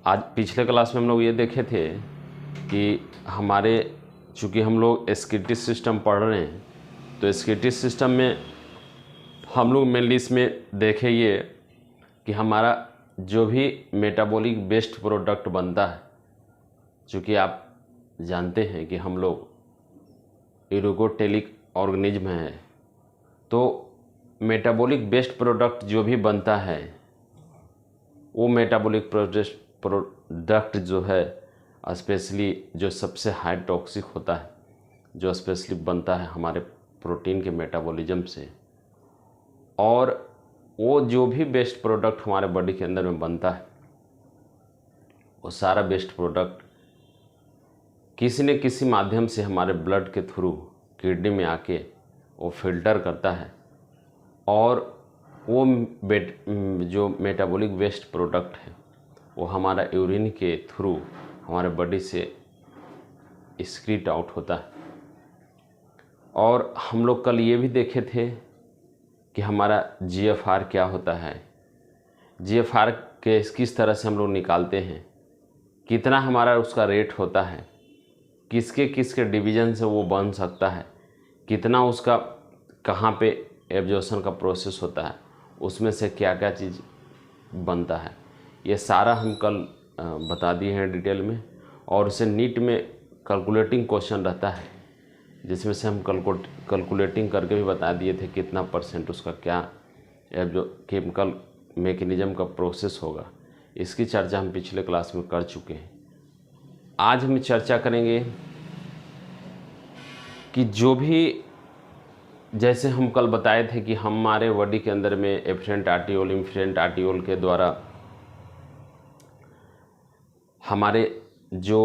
आज पिछले क्लास में हम लोग ये देखे थे कि हमारे चूँकि हम लोग एस्किटिस सिस्टम पढ़ रहे हैं, तो एस्किटिस सिस्टम में हम लोग मेनली इसमें देखे ये कि हमारा जो भी मेटाबॉलिक वेस्ट प्रोडक्ट बनता है, चूँकि आप जानते हैं कि हम लोग यूरोकोटेलिक ऑर्गेनिज्म हैं, तो मेटाबॉलिक वेस्ट प्रोडक्ट जो भी बनता है वो मेटाबॉलिक प्रोडक्ट जो है स्पेशली जो सबसे हाई टॉक्सिक होता है, जो स्पेशली बनता है हमारे प्रोटीन के मेटाबॉलिज्म से, और वो जो भी वेस्ट प्रोडक्ट हमारे बॉडी के अंदर में बनता है वो सारा वेस्ट प्रोडक्ट किसी न किसी माध्यम से हमारे ब्लड के थ्रू किडनी में आके वो फिल्टर करता है, और वो जो मेटाबॉलिक वेस्ट प्रोडक्ट है वो हमारा यूरिन के थ्रू हमारे बॉडी से एक्सक्रीट आउट होता है। और हम लोग कल ये भी देखे थे कि हमारा जीएफआर क्या होता है, जीएफआर के किस तरह से हम लोग निकालते हैं, कितना हमारा उसका रेट होता है, किसके किसके डिवीज़न से वो बन सकता है, कितना उसका कहाँ पे एब्जॉर्प्शन का प्रोसेस होता है, उसमें से क्या क्या चीज़ बनता है, ये सारा हम कल बता दिए हैं डिटेल में। और उसे नीट में कैलकुलेटिंग क्वेश्चन रहता है जिसमें से हम कैलकुलेटिंग करके भी बता दिए थे कितना परसेंट उसका क्या जो केमिकल मैकेनिज्म का प्रोसेस होगा। इसकी चर्चा हम पिछले क्लास में कर चुके हैं। आज हम चर्चा करेंगे कि जो भी, जैसे हम कल बताए थे कि हमारे बॉडी के अंदर में एफरेंट आर्टियोल इन्फरेंट आर्टियोल के द्वारा हमारे जो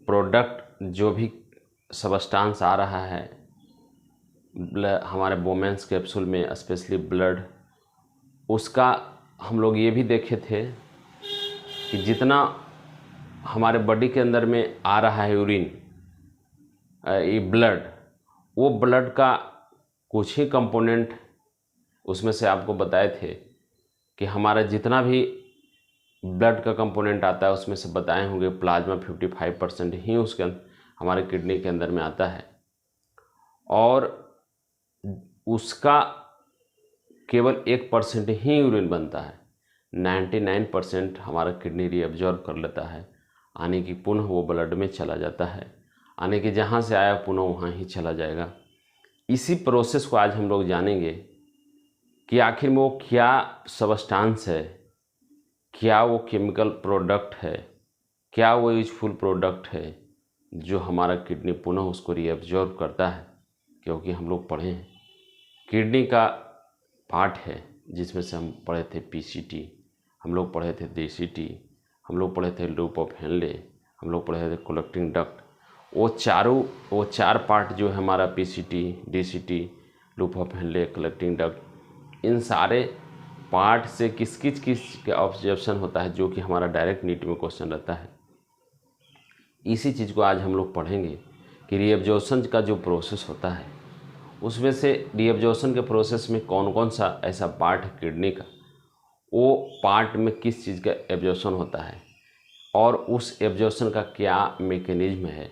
प्रोडक्ट जो भी सबस्टांस आ रहा है हमारे बोमेंस कैप्सूल में स्पेशली ब्लड, उसका हम लोग ये भी देखे थे कि जितना हमारे बॉडी के अंदर में आ रहा है यूरिन, ये ब्लड, वो ब्लड का कुछ ही कंपोनेंट उसमें से आपको बताए थे कि हमारा जितना भी ब्लड का कंपोनेंट आता है उसमें से बताए होंगे प्लाज्मा 55% ही उसके हमारे किडनी के अंदर में आता है, और उसका केवल 1% ही यूरिन बनता है। 99% हमारा किडनी रीअब्जॉर्ब कर लेता है, आने की पुनः वो ब्लड में चला जाता है, आने की जहाँ से आया पुनः वहाँ ही चला जाएगा। इसी प्रोसेस को आज हम लोग जानेंगे कि आखिर में वो क्या सबस्टांस है, क्या वो केमिकल प्रोडक्ट है, क्या वो यूजफुल प्रोडक्ट है जो हमारा किडनी पुनः उसको रीअब्जॉर्ब करता है। क्योंकि हम लोग पढ़े हैं किडनी का पार्ट है जिसमें से हम पढ़े थे पीसीटी, हम लोग पढ़े थे डीसीटी, हम लोग पढ़े थे लूप ऑफ हेनले, हम लोग पढ़े थे कलेक्टिंग डक्ट। वो चार पार्ट जो है हमारा PCT, DCT, loop of Henle, collecting duct, इन सारे पार्ट से किस के ऑब्जर्वेशन होता है जो कि हमारा डायरेक्ट नीट में क्वेश्चन रहता है। इसी चीज़ को आज हम लोग पढ़ेंगे कि रीअब्जॉर्प्शन का जो प्रोसेस होता है उसमें से रीअब्जॉर्प्शन के प्रोसेस में कौन कौन सा ऐसा पार्ट है किडनी का, वो पार्ट में किस चीज़ का एब्जॉर्प्शन होता है और उस एब्जॉर्प्शन का क्या मैकेनिज्म है।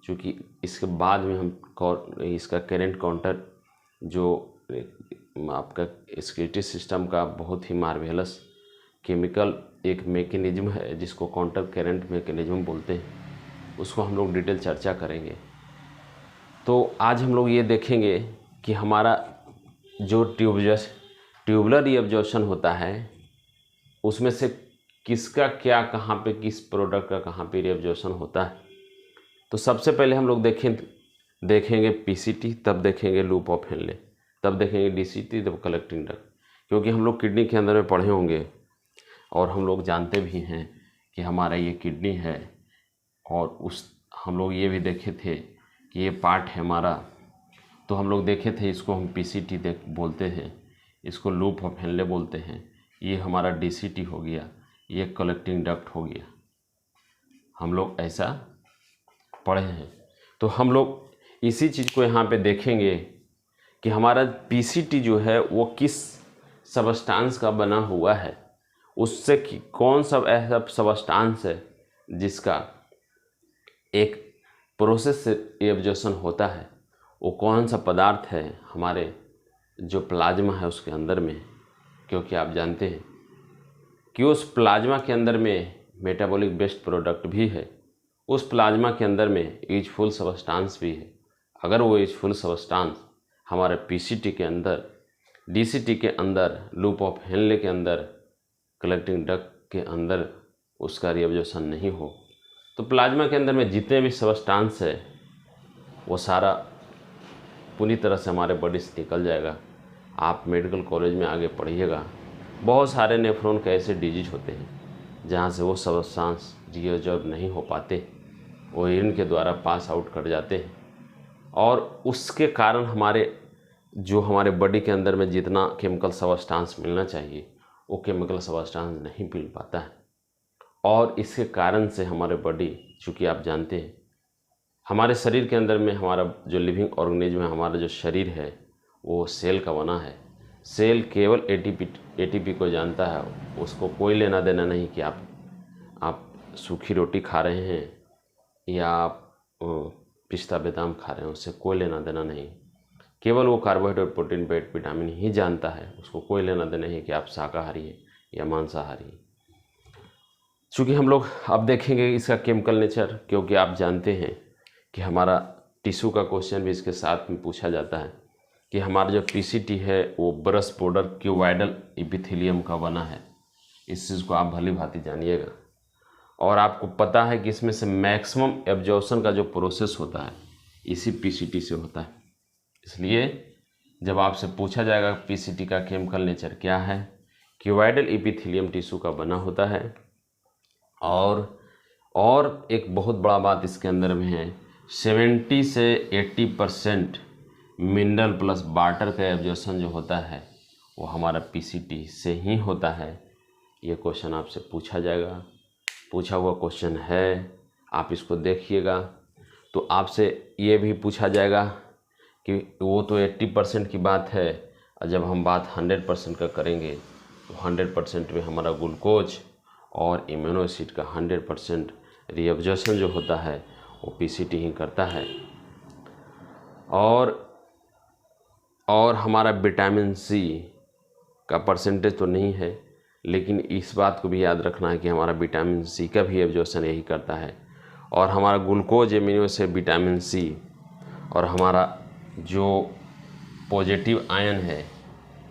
क्योंकि इसके बाद में हम इसका करेंट काउंटर जो आपका एस्किटिस सिस्टम का बहुत ही मार्वेलस केमिकल एक मैकेनिज्म है जिसको काउंटर करेंट मैकेनिज्म बोलते हैं, उसको हम लोग डिटेल चर्चा करेंगे। तो आज हम लोग ये देखेंगे कि हमारा जो ट्यूबुलर रीअब्जॉर्प्शन होता है उसमें से किसका क्या कहाँ पे किस प्रोडक्ट का कहाँ पे रीअब्जॉर्प्शन होता है। तो सबसे पहले हम लोग देखेंगे पीसीटी, तब देखेंगे लूप ऑफ हेनले, तब देखेंगे डीसीटी, तब कलेक्टिंग डक्ट। क्योंकि हम लोग किडनी के अंदर में पढ़े होंगे और हम लोग जानते भी हैं कि हमारा ये किडनी है, और हम लोग ये भी देखे थे कि ये पार्ट है हमारा, तो हम लोग देखे थे इसको हम पीसीटी बोलते हैं, इसको लूप ऑफ हेनले बोलते हैं, ये हमारा डीसीटी हो गया, ये कलेक्टिंग डक्ट हो गया। हम लोग ऐसा पढ़े हैं। तो हम लोग इसी चीज़ को यहाँ पे देखेंगे कि हमारा पीसीटी जो है वो किस सबस्टांस का बना हुआ है, उससे कौन सा ऐसा सब्सटेंस है जिसका एक प्रोसेस से एब्जॉर्प्शन होता है, वो कौन सा पदार्थ है हमारे जो प्लाज्मा है उसके अंदर में। क्योंकि आप जानते हैं कि उस प्लाज्मा के अंदर में मेटाबॉलिक वेस्ट प्रोडक्ट भी है, उस प्लाज्मा के अंदर में यूजफुल सब्सटेंस भी है। अगर वो यूजफुल सब्सटेंस हमारे पीसीटी के अंदर, डीसीटी के अंदर, लूप ऑफ हेनले के अंदर, कलेक्टिंग डक्ट के अंदर उसका रिएब्जॉर्प्शन नहीं हो, तो प्लाज्मा के अंदर में जितने भी सब्सटेंस है वो सारा पूरी तरह से हमारे बॉडी से निकल जाएगा। आप मेडिकल कॉलेज में आगे पढ़िएगा, बहुत सारे नेफ्रॉन के ऐसे डिजीज होते हैं जहाँ से वो सब्सटेंस रिएब्जॉर्ब नहीं हो पाते, वो यूरिन के द्वारा पास आउट कर जाते हैं, और उसके कारण हमारे बॉडी के अंदर में जितना केमिकल सब्सटेंस मिलना चाहिए वो केमिकल सब्सटेंस नहीं मिल पाता है। और इसके कारण से हमारे बॉडी, चूँकि आप जानते हैं हमारे शरीर के अंदर में हमारा जो लिविंग ऑर्गेनिज्म है, हमारा जो शरीर है वो सेल का बना है। सेल केवल एटीपी को जानता है, उसको कोई लेना देना नहीं कि आप सूखी रोटी खा रहे हैं या आप पिस्ता बादाम खा रहे हैं, उससे कोई लेना देना नहीं। केवल वो कार्बोहाइड्रेट, प्रोटीन, फैट, विटामिन ही जानता है, उसको कोई लेना देना नहीं कि आप शाकाहारी हैं या मांसाहारी हैं। चूँकि हम लोग अब देखेंगे इसका केमिकल नेचर, क्योंकि आप जानते हैं कि हमारा टिश्यू का क्वेश्चन भी इसके साथ में पूछा जाता है कि हमारा जो पीसीटी है वो ब्रश बॉर्डर क्यूबाइडल एपिथेलियम का बना है। इस चीज़ को आप भली भांति जानिएगा। और आपको पता है कि इसमें से मैक्सिमम एब्जॉर्प्शन का जो प्रोसेस होता है इसी पीसीटी से होता है। इसलिए जब आपसे पूछा जाएगा पीसीटी का केमिकल नेचर क्या है, क्यूबाइडल एपिथेलियम टिश्यू का बना होता है। और एक बहुत बड़ा बात इसके अंदर में है, 70 से 80% मिनरल प्लस वाटर का एब्जॉर्प्शन जो होता है वो हमारा पीसीटी से ही होता है। ये क्वेश्चन आपसे पूछा जाएगा, पूछा हुआ क्वेश्चन है, आप इसको देखिएगा। तो आपसे ये भी पूछा जाएगा कि वो तो 80% की बात है, और जब हम बात 100% का करेंगे तो 100% में हमारा ग्लूकोज और इम्यूनो एसिड का 100% रिएब्जॉर्प्शन जो होता है वो पीसीटी ही करता है। और हमारा विटामिन सी का परसेंटेज तो नहीं है, लेकिन इस बात को भी याद रखना है कि हमारा विटामिन सी का भी एब्जॉर्प्शन यही करता है। और हमारा glucose, amino acid, vitamin C और हमारा जो पॉजिटिव आयन है,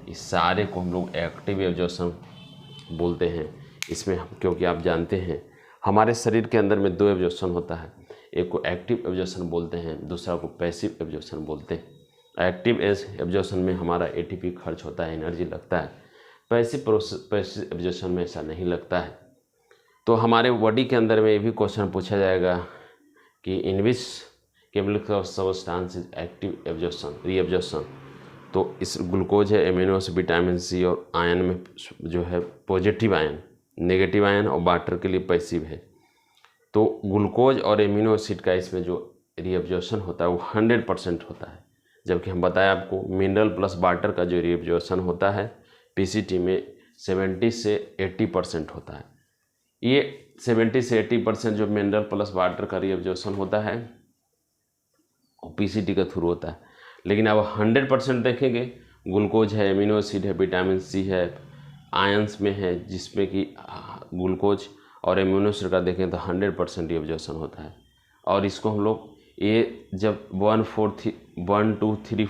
इस सारे को हम लोग एक्टिव एब्जॉर्प्शन बोलते हैं। इसमें क्योंकि आप जानते हैं हमारे शरीर के अंदर में 2 एब्जॉर्प्शन होता है, एक को एक्टिव एब्जॉर्प्शन बोलते हैं, दूसरा को पैसिव एब्जॉर्प्शन बोलते हैं। एक्टिव एब्जॉर्प्शन में हमारा एटीपी खर्च होता है, एनर्जी लगता है। पैसिव एब्जॉर्प्शन में ऐसा नहीं लगता है। तो हमारे बॉडी के अंदर में ये भी क्वेश्चन पूछा जाएगा कि in which chemical substance is active absorption, reabsorption. तो इस ग्लूकोज है, एमिनो एसिड, विटामिन सी और आयन में जो है पॉजिटिव आयन, नेगेटिव आयन, और वाटर के लिए पैसिव है। तो ग्लूकोज और एमिनो एसिड का इसमें जो रीएब्जॉर्प्शन होता है वो 100% होता है, जबकि हम बताएं आपको मिनरल प्लस वाटर का जो रीएब्जॉर्प्शन होता है पीसीटी में 70 से 80% होता है। ये 70 से 80% जो मिनरल प्लस वाटर का रीएब्जॉर्प्शन होता है वो पीसीटी के थ्रू होता है। लेकिन अब 100% देखेंगे, ग्लूकोज है, एमिनो एसिड है, विटामिन सी है, आयंस में है, जिसमें कि ग्लूकोज और एमिनो एसिड का देखें तो 100% रीएब्जॉर्प्शन होता है। और इसको हम लोग ये जब 1 2 3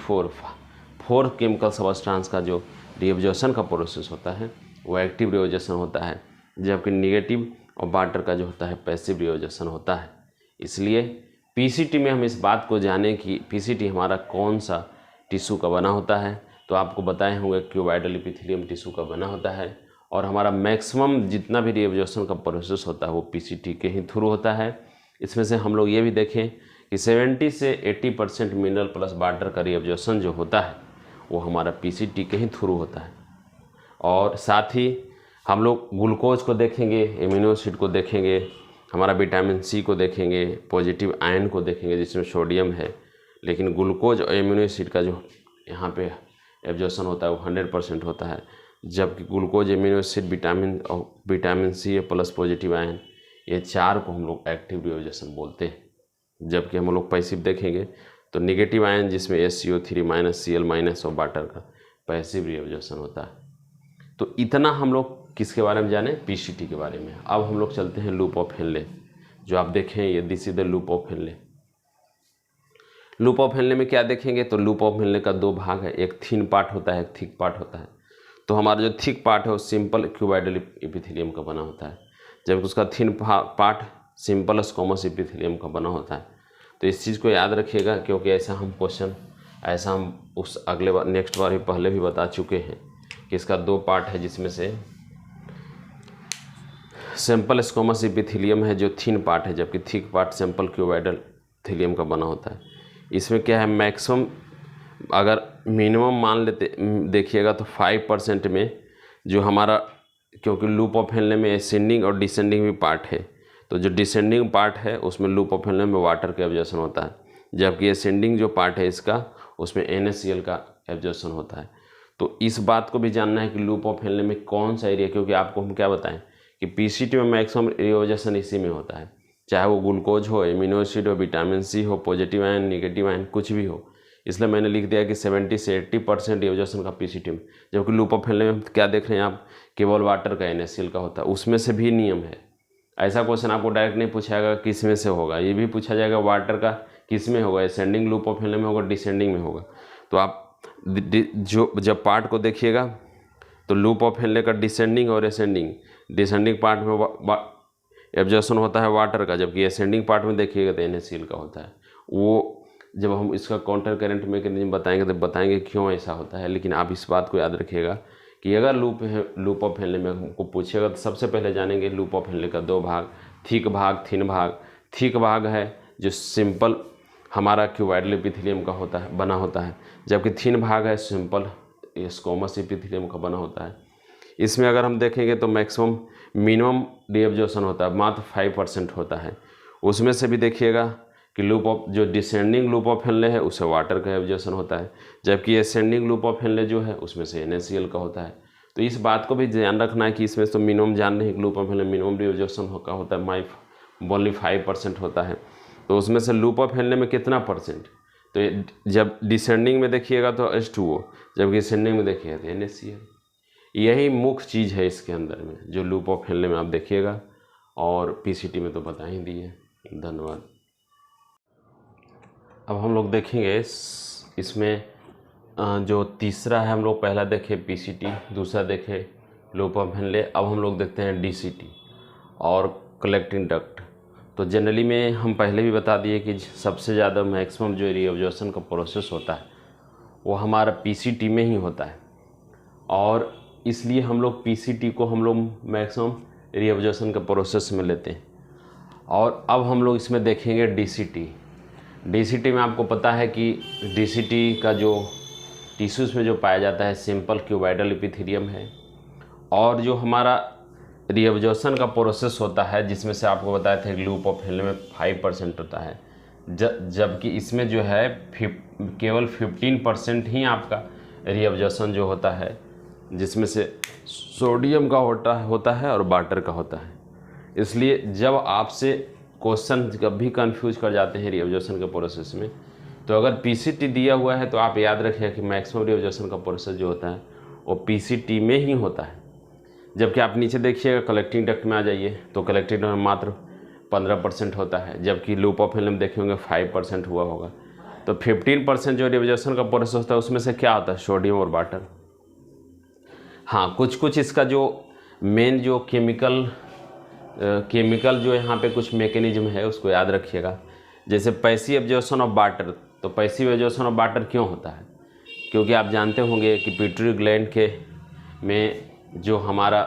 4 केमिकल सब्सटेंस का जो रीएब्जॉर्प्शन का प्रोसेस होता है वो एक्टिव रीएब्जॉर्प्शन होता है, जबकि नेगेटिव और वाटर का जो होता है पैसिव रीएब्जॉर्प्शन होता है। इसलिए पीसीटी में हम इस बात को जानें कि पीसीटी हमारा कौन सा टिश्यू का बना होता है। तो आपको बताए होंगे क्यूबाइडल एपिथेलियम टिश्यू का बना होता है, और हमारा मैक्सिमम जितना भी रीएब्जॉर्प्शन का प्रोसेस होता है वो पीसीटी के ही थ्रू होता है। इसमें से हम लोग ये भी देखें कि 70 से 80% मिनरल प्लस वाटर का रीएब्जॉर्प्शन जो होता है वो हमारा पीसीटी के ही थ्रू होता है। और साथ ही हम लोग ग्लूकोज को देखेंगे, एमिनो एसिड को देखेंगे, हमारा विटामिन सी को देखेंगे, पॉजिटिव आयन को देखेंगे जिसमें सोडियम है। लेकिन ग्लूकोज और एमिनो एसिड का जो यहाँ पे एब्जॉर्प्शन होता है वो 100% होता है, जबकि ग्लूकोज, एमिनो एसिड, विटामिन और vitamin C plus positive ion, ये 4 को हम लोग एक्टिव रिओबजर्सन बोलते हैं। जबकि हम लोग पैसिव देखेंगे तो निगेटिव आयन जिसमें SCO3 माइनस, Cl माइनस और वाटर का पैसिव रिओबजर्सन होता है। तो इतना हम लोग किसके बारे में जाने, PCT के बारे में। अब हम लोग चलते हैं लूप ऑफ हेनले, जो आप देखें ये this is the loop of Henley. Loop of Henley में क्या देखेंगे, तो लूप ऑफ हेनले का 2 भाग है, एक थिन पार्ट होता है, एक थिक पार्ट होता है। तो हमारा जो थिक पार्ट है वो सिंपल क्यूबाइडल एपिथेलियम का बना होता है, जबकि उसका thin part simple squamous epithelium का बना होता है। तो इस चीज़ को याद रखिएगा, क्योंकि ऐसा हम उस अगले बार नेक्स्ट बार भी पहले भी बता चुके हैं कि इसका 2 पार्ट है, जिसमें से सिंपल स्क्वामस एपिथेलियम है जो थिन पार्ट है, जबकि thick part simple cuboidal epithelium का बना होता है। इसमें क्या है, मैक्सिमम अगर मिनिमम मान लेते देखिएगा तो 5% में जो हमारा, क्योंकि लूप ऑफ हेनले में असेंडिंग और डिसेंडिंग भी पार्ट है, तो जो डिसेंडिंग पार्ट है उसमें लूप ऑफ हेनले में वाटर का एब्जॉर्प्शन होता है, जबकि असेंडिंग जो पार्ट है इसका उसमें NaCl का एब्जॉर्प्शन होता है। तो इस बात को भी जानना है कि लूप ऑफ हेनले में कौन सा एरिया, क्योंकि आपको हम क्या बताएं कि PCT में मैक्सिमम रिओबजर्सन इसी में होता है, चाहे वो ग्लूकोज हो, एमिनो एसिड हो, विटामिन सी हो, पॉजिटिव आयन, निगेटिव आयन, कुछ भी हो। इसलिए मैंने लिख दिया कि 70 से 80% रिओबजर्सन का PCT में, जबकि लूप ऑफ हेनले में क्या देख रहे हैं आप, केवल वाटर का NaCl का होता है। उसमें से भी नियम है, ऐसा क्वेश्चन आपको डायरेक्ट नहीं पूछाएगा किस में से होगा, ये भी पूछा जाएगा वाटर का किस में होगा, असेंडिंग लूप ऑफ हेनले में होगा, डिसेंडिंग में होगा। तो आप जो जब पार्ट को देखिएगा तो लूप ऑफ हेनले का डिसेंडिंग और डिसेंडिंग पार्ट में एब्जॉर्प्शन होता है वाटर का, जबकि असेंडिंग पार्ट में देखिएगा तो NaCl का होता है। वो जब हम इसका काउंटर करंट मैकेनिज्म बताएंगे तो बताएंगे क्यों ऐसा होता है। लेकिन आप इस बात को याद रखिएगा कि अगर लूप ऑफ हेनले में हमको पूछेगा तो सबसे पहले जानेंगे लूप ऑफ हेनले का 2 भाग, थिक भाग, थिन भाग। थिक भाग है जो सिंपल हमारा क्यूबाइडल एपिथेलियम का होता है, बना होता है, जबकि थिन भाग है सिंपल स्क्वामस एपिथेलियम का बना होता है। इसमें अगर हम देखेंगे तो मैक्सिमम मिनिमम रिएब्जॉर्प्शन होता है, मात्र 5% होता है। उसमें से भी देखिएगा कि लूप ऑफ जो डिसेंडिंग लूप ऑफ हेनले है उससे वाटर का एब्जॉर्प्शन होता है, जबकि असेंडिंग लूप ऑफ हेनले जो है उसमें से NaCl का होता है। तो इस बात को भी ध्यान रखना है कि इसमें तो मिनिमम जान रहे हैं कि loop of Henley minimum reabsorption का होता है, ओनली 5% होता है। तो उसमें से लूप ऑफ हेनले में कितना परसेंट, तो जब डिसेंडिंग में देखिएगा तो H2O, जबकि असेंडिंग में देखिएगा तो NaCl। यही मुख्य चीज़ है इसके अंदर में जो लूप ऑफ हेनले में आप देखिएगा, और PCT में तो बता ही दिए। धन्यवाद। अब हम लोग देखेंगे इसमें जो तीसरा है, हम लोग पहला देखे PCT, दूसरा देखे लूप ऑफ हेनले, अब हम लोग देखते हैं DCT और कलेक्टिंग डक्ट। तो जनरली में हम पहले भी बता दिए कि सबसे ज़्यादा मैक्सिमम जो रिएब्जॉर्प्शन का प्रोसेस होता है वो हमारा PCT में ही होता है, और इसलिए हम लोग PCT को हम लोग मैक्सिमम रिएब्जॉर्प्शन का प्रोसेस में लेते हैं। और अब हम लोग इसमें देखेंगे DCT में आपको पता है कि DCT का जो टिश्यूज़ में जो पाया जाता है सिंपल क्यूबाइडल एपिथेलियम है, और जो हमारा रिएब्जॉर्प्शन का प्रोसेस होता है जिसमें से आपको बताया था लूप ऑफ हेनले में 5% होता है, जबकि इसमें जो है केवल 15% ही आपका रिएब्जॉर्प्शन जो होता है, जिसमें से सोडियम का होता है और वाटर का होता है। इसलिए जब आपसे क्वेश्चन कभी कंफ्यूज कर जाते हैं रिएब्जॉर्प्शन के प्रोसेस में, तो अगर PCT दिया हुआ है तो आप याद रखिए कि मैक्सिमम रिएब्जॉर्प्शन का प्रोसेस जो होता है वो PCT में ही होता है। जबकि आप नीचे देखिएगा कलेक्टिंग डक्ट में आ जाइए तो कलेक्टिंग डक्ट में मात्र 15% होता है, जबकि लूप ऑफ हेनले में देखेंगे 5% हुआ होगा। तो 15% जो रिएब्जॉर्प्शन का प्रोसेस होता है उसमें से क्या होता है, सोडियम और वाटर। हाँ, कुछ इसका जो मेन जो केमिकल जो यहाँ पे कुछ मैकेनिज्म है उसको याद रखिएगा। जैसे पैसिव एब्जॉर्प्शन ऑफ वाटर, तो पैसिव एब्जॉर्प्शन ऑफ वाटर क्यों होता है, क्योंकि आप जानते होंगे कि पिट्यूटरी ग्लैंड के में जो हमारा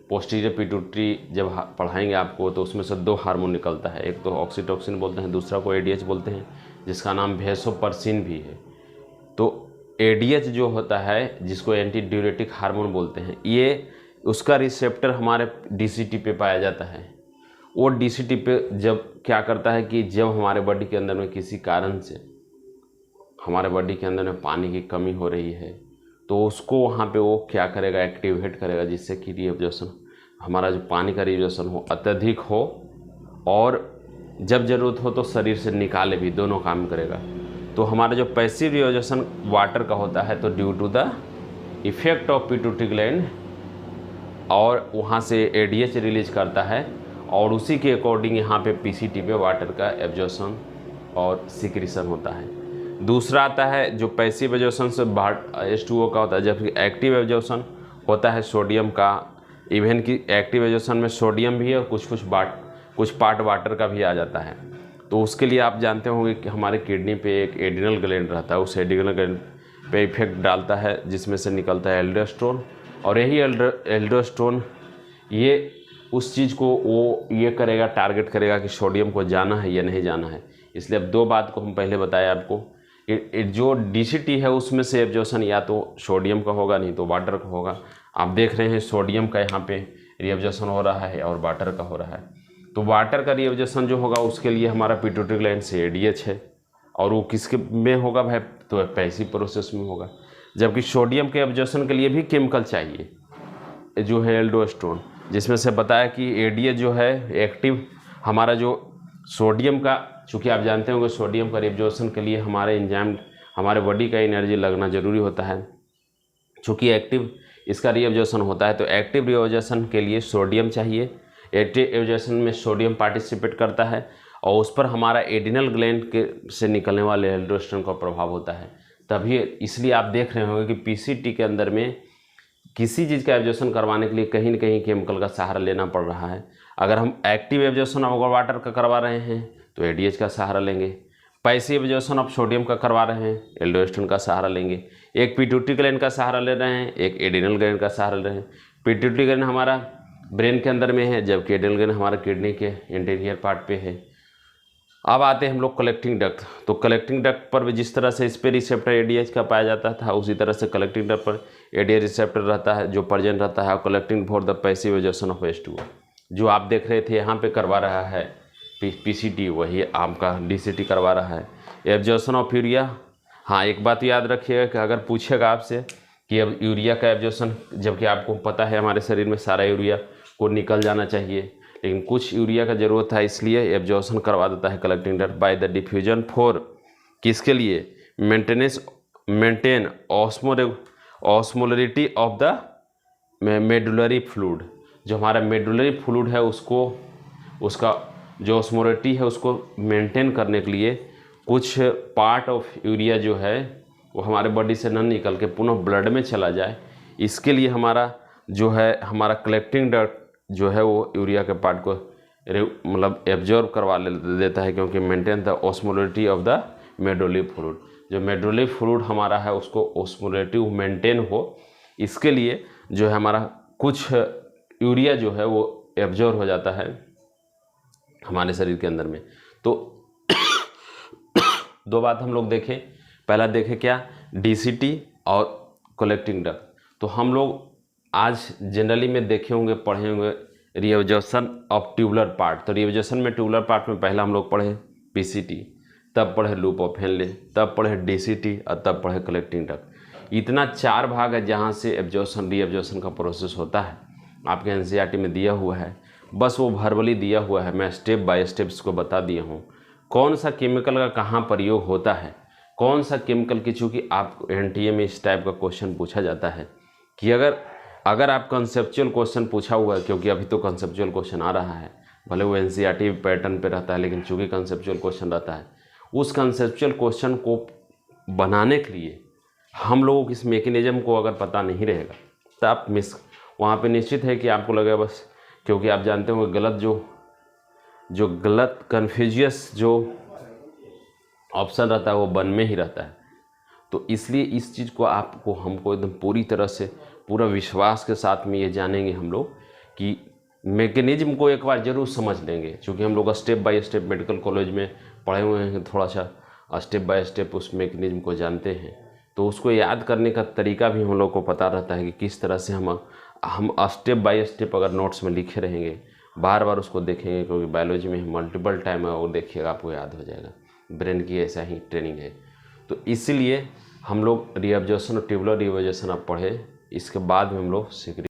पोस्टीरियर पिट्यूटरी जब पढ़ाएंगे आपको तो उसमें से 2 हार्मोन निकलता है, एक तो ऑक्सीटोसिन बोलते हैं, दूसरा को ADH बोलते हैं, जिसका नाम वैसोपर्सिन भी है। तो ADH जो होता है जिसको एंटी ड्यूरेटिक हार्मोन बोलते हैं, ये उसका रिसेप्टर हमारे DCT पे पाया जाता है। वो DCT पे जब क्या करता है कि जब हमारे बॉडी के अंदर में किसी कारण से हमारे बॉडी के अंदर में पानी की कमी हो रही है तो उसको वहाँ पे वो क्या करेगा, एक्टिवेट करेगा, जिससे कि रीएब्जॉर्प्शन, हमारा जो पानी का रीएब्जॉर्प्शन हो अत्यधिक हो, और जब ज़रूरत हो तो शरीर से निकाले भी, दोनों काम करेगा। तो हमारा जो पैसिव रीएब्जॉर्प्शन वाटर का होता है, तो due to the effect of pituitary gland, और वहाँ से एडीएच रिलीज करता है, और उसी के अकॉर्डिंग यहाँ पे पीसीटी पे वाटर का एब्जॉर्प्शन और सिक्रीशन होता है। दूसरा आता है जो पैसिव एब्जॉर्प्शन से H2O का होता है, जबकि एक्टिव एब्जॉर्प्शन होता है सोडियम का। इवन कि एक्टिव एब्जॉर्प्शन में सोडियम भी है और कुछ पार्ट वाटर का भी आ जाता है। तो उसके लिए आप जानते होंगे कि हमारे किडनी पे एक एड्रिनल ग्लैंड रहता है, उस एड्रिनल ग्लैंड पे इफेक्ट डालता है, जिसमें से निकलता है एल्डोस्टेरोन, और यही एल्डोस्टेरोन ये उस चीज़ को वो ये करेगा, टारगेट करेगा कि सोडियम को जाना है या नहीं जाना है। इसलिए अब दो बात को हम पहले बताया आपको, जो डीसीटी है उसमें से एब्जॉर्प्शन या तो सोडियम का होगा, नहीं तो वाटर का होगा। आप देख रहे हैं सोडियम का यहाँ पे रीएब्जॉर्प्शन हो रहा है और वाटर का हो रहा है। तो वाटर का रीएब्जॉर्प्शन जो होगा उसके लिए हमारा पिट्यूटरी ग्लैंड से एडीएच है, और वो किसके में होगा भाई, तो पैसिव प्रोसेस में होगा। जबकि सोडियम के एब्जॉर्प्शन के लिए भी केमिकल चाहिए, जो है एल्डोस्टेरोन, जिसमें से बताया कि एडीएच जो है एक्टिव, हमारा जो सोडियम का, चूँकि आप जानते होंगे सोडियम का रीएब्जॉर्प्शन के लिए हमारे एंजाइम, हमारे बॉडी का एनर्जी लगना जरूरी होता है। चूँकि एक्टिव इसका रीएब्जॉर्प्शन होता है, तो एक्टिव रीएब्जॉर्प्शन के लिए सोडियम चाहिए। एक्टिव एब्जॉर्प्शन में सोडियम पार्टिसिपेट करता है, और उस पर हमारा एड्रिनल ग्लैंड के से निकलने वाले एल्डोस्टेरोन का प्रभाव होता है। तभी इसलिए आप देख रहे होंगे कि पीसीटी के अंदर में किसी चीज़ का एब्जॉर्प्शन करवाने के लिए कहीं न कहीं केमिकल का सहारा लेना पड़ रहा है। अगर हम एक्टिव एब्जॉर्प्शन अगर वाटर का करवा रहे हैं तो एडीएच का सहारा लेंगे, पैसिव एब्जॉर्प्शन आप सोडियम का करवा रहे हैं एल्डोस्टेरोन का सहारा लेंगे, एक पिट्यूटरी ग्लैंड का सहारा ले रहे हैं, एक एड्रिनल ग्लैंड का सहारा ले रहे हैं। पिट्यूटरी ग्लैंड हमारा ब्रेन के अंदर में है, जबकि एड्रिनल ग्लैंड हमारा किडनी के इंटीरियर पार्ट पे है। अब आते हैं हम लोग कलेक्टिंग डक्ट। तो कलेक्टिंग डक्ट पर भी जिस तरह से इस पे रिसेप्टर एडीएच का पाया जाता था, उसी तरह से कलेक्टिंग डक्ट पर एडीएच रिसेप्टर रहता है जो प्रेजेंट रहता है, collecting for the passive absorption of H2O। जो आप देख रहे थे यहाँ पे करवा रहा है पीसीटी, वही आपका डीसीटी करवा रहा है। एब्जॉर्प्शन ऑफ यूरिया, हाँ एक बात याद रखिएगा कि अगर पूछेगा आपसे कि अब यूरिया का एब्जॉर्प्शन, जबकि आपको पता है हमारे शरीर में सारा यूरिया को निकल जाना चाहिए, लेकिन कुछ यूरिया का ज़रूरत है, इसलिए एब्जॉर्प्शन करवा देता है collecting duct by the diffusion for, किसके लिए, maintain osmolarity of the medullary fluid. जो हमारा मेडुलरी फ्लूइड है उसका जो ऑस्मोलरिटी है उसको मेंटेन करने के लिए कुछ पार्ट ऑफ यूरिया जो है वो हमारे बॉडी से न निकल के पुनः ब्लड में चला जाए, इसके लिए हमारा जो है हमारा कलेक्टिंग डक्ट जो है वो यूरिया के पार्ट को मतलब एब्जॉर्ब करवा देता है, क्योंकि maintain the osmolarity of the medullary fluid. जो मेडुलरी फ्लूइड हमारा है उसको ऑस्मोलरिटी मेंटेन हो, इसके लिए जो है हमारा कुछ यूरिया जो है वो एब्जॉर्ब हो जाता है हमारे शरीर के अंदर में। तो दो बात हम लोग देखें, पहला देखें क्या, डीसीटी और कलेक्टिंग डक्ट। तो हम लोग आज जनरली में देखे होंगे, पढ़े होंगे रीएब्जॉर्प्शन ऑफ ट्यूबुलर पार्ट। तो रीएब्जॉर्प्शन में ट्यूबुलर पार्ट में पहला हम लोग पढ़े पीसीटी, तब पढ़े लूप ऑफ हेनले, तब पढ़े डीसीटी और तब पढ़े कलेक्टिंग डक्ट। इतना 4 भाग है जहाँ से एब्जॉर्प्शन रीएब्जॉर्प्शन का प्रोसेस होता है। आपके एनसीईआरटी में दिया हुआ है, बस वो वर्बली दिया हुआ है, मैं स्टेप बाय स्टेप इसको बता दिया हूँ कौन सा केमिकल का कहाँ प्रयोग होता है, कौन सा केमिकल की, चूँकि आप एनटीए में इस टाइप का क्वेश्चन पूछा जाता है कि अगर आप कंसेप्चुअल क्वेश्चन पूछा हुआ है, क्योंकि अभी तो कंसेप्चुअल क्वेश्चन आ रहा है, भले वो एनसीईआरटी पैटर्न पे रहता है, लेकिन चूँकि कंसेप्चुअल क्वेश्चन रहता है, उस कंसेप्चुअल क्वेश्चन को बनाने के लिए हम लोगों को इस मैकेनिज्म को अगर पता नहीं रहेगा तो आप वहाँ पे निश्चित है कि आपको लगेगा बस, क्योंकि आप जानते होंगे गलत कन्फ्यूजियस जो ऑप्शन रहता है वो वन में ही रहता है। तो इसलिए इस चीज़ को हमको एकदम पूरी तरह से पूरा विश्वास के साथ में ये जानेंगे हम लोग कि मैकेनिज्म को एक बार ज़रूर समझ लेंगे, क्योंकि हम लोग step by step medical college में पढ़े हुए हैं, थोड़ा सा स्टेप बाय स्टेप उस मैकेनिज्म को जानते हैं, तो उसको याद करने का तरीका भी हम लोग को पता रहता है कि किस तरह से हम स्टेप बाय स्टेप अगर नोट्स में लिखे रहेंगे, बार बार उसको देखेंगे, क्योंकि बायोलॉजी में मल्टीपल टाइम है वो देखिएगा आपको याद हो जाएगा, ब्रेन की ऐसा ही ट्रेनिंग है। तो इसलिए हम लोग रीअब्जॉर्प्शन और ट्यूबुलर रीअब्जॉर्प्शन अब पढ़े, इसके बाद में हम लोग